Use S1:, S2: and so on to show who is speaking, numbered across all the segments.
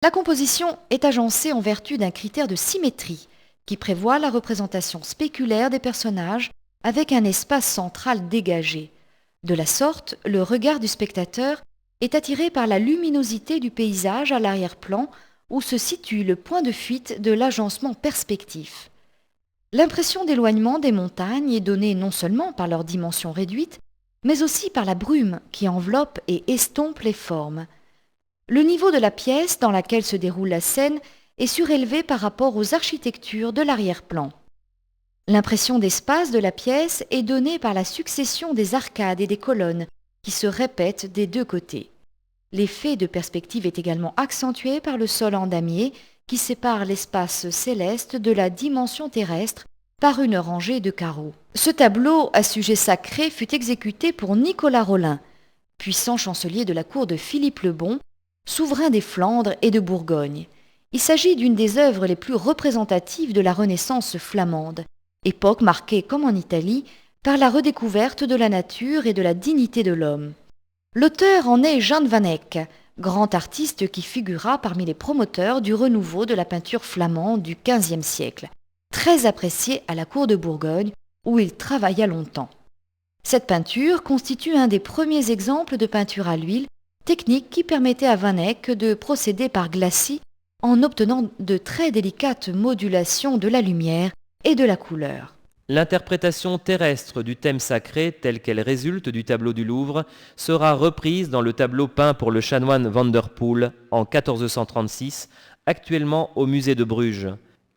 S1: La composition est agencée en vertu d'un critère de symétrie qui prévoit la représentation spéculaire des personnages avec un espace central dégagé. De la sorte, le regard du spectateur est attiré par la luminosité du paysage à l'arrière-plan où se situe le point de fuite de l'agencement perspectif. L'impression d'éloignement des montagnes est donnée non seulement par leur dimension réduite, mais aussi par la brume qui enveloppe et estompe les formes. Le niveau de la pièce dans laquelle se déroule la scène est surélevé par rapport aux architectures de l'arrière-plan. L'impression d'espace de la pièce est donnée par la succession des arcades et des colonnes qui se répètent des deux côtés. L'effet de perspective est également accentué par le sol en damier qui sépare l'espace céleste de la dimension terrestre par une rangée de carreaux. Ce tableau à sujet sacré fut exécuté pour Nicolas Rolin, puissant chancelier de la cour de Philippe le Bon, souverain des Flandres et de Bourgogne. Il s'agit d'une des œuvres les plus représentatives de la Renaissance flamande, époque marquée, comme en Italie, par la redécouverte de la nature et de la dignité de l'homme. L'auteur en est Jan van Eyck, grand artiste qui figura parmi les promoteurs du renouveau de la peinture flamande du XVe siècle, très apprécié à la cour de Bourgogne, où il travailla longtemps. Cette peinture constitue un des premiers exemples de peinture à l'huile, technique qui permettait à Van Eyck de procéder par glacis en obtenant de très délicates modulations de la lumière et de la couleur.
S2: L'interprétation terrestre du thème sacré, telle qu'elle résulte du tableau du Louvre, sera reprise dans le tableau peint pour le chanoine Van der Poel en 1436, actuellement au musée de Bruges.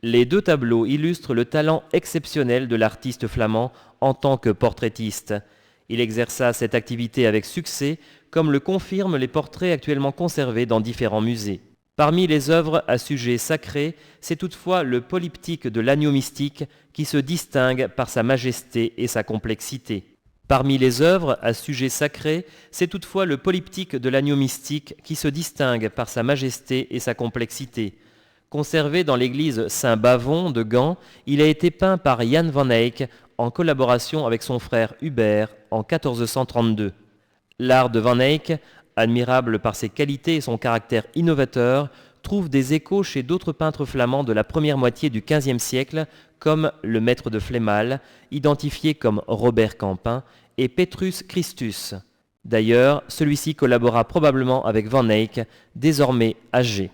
S2: Les deux tableaux illustrent le talent exceptionnel de l'artiste flamand en tant que portraitiste. Il exerça cette activité avec succès, comme le confirment les portraits actuellement conservés dans différents musées. Parmi les œuvres à sujet sacré, c'est toutefois le polyptyque de l'agneau mystique qui se distingue par sa majesté et sa complexité. Parmi les œuvres à sujet sacré, c'est toutefois le polyptyque de l'agneau mystique qui se distingue par sa majesté et sa complexité. Conservé dans l'église Saint-Bavon de Gand, il a été peint par Jan van Eyck en collaboration avec son frère Hubert en 1432. L'art de Van Eyck, admirable par ses qualités et son caractère innovateur, trouve des échos chez d'autres peintres flamands de la première moitié du XVe siècle, comme le maître de Flémal, identifié comme Robert Campin, et Petrus Christus. D'ailleurs, celui-ci collabora probablement avec Van Eyck, désormais âgé.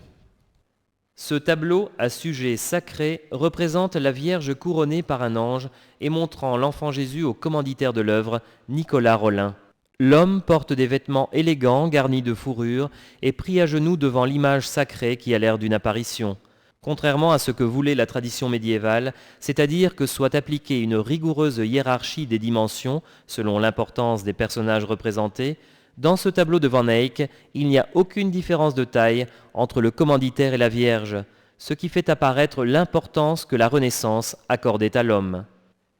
S2: Ce tableau à sujet sacré représente la Vierge couronnée par un ange et montrant l'enfant Jésus au commanditaire de l'œuvre, Nicolas Rolin. L'homme porte des vêtements élégants garnis de fourrure et pris à genoux devant l'image sacrée qui a l'air d'une apparition. Contrairement à ce que voulait la tradition médiévale, c'est-à-dire que soit appliquée une rigoureuse hiérarchie des dimensions selon l'importance des personnages représentés, dans ce tableau de Van Eyck, il n'y a aucune différence de taille entre le commanditaire et la Vierge, ce qui fait apparaître l'importance que la Renaissance accordait à l'homme.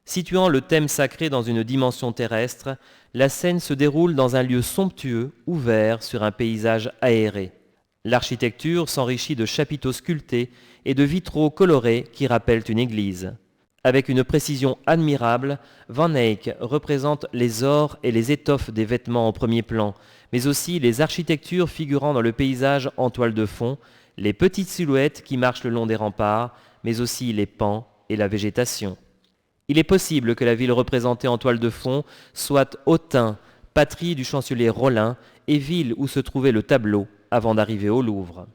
S2: Situant le thème sacré dans une dimension terrestre, la scène se déroule dans un lieu somptueux, ouvert sur un paysage aéré. L'architecture s'enrichit de chapiteaux sculptés et de vitraux colorés qui rappellent une église. Avec une précision admirable, Van Eyck représente les ors et les étoffes des vêtements en premier plan, mais aussi les architectures figurant dans le paysage en toile de fond, les petites silhouettes qui marchent le long des remparts, mais aussi les pans et la végétation. Il est possible que la ville représentée en toile de fond soit Autun, patrie du chancelier Rolin, et ville où se trouvait le tableau avant d'arriver au Louvre.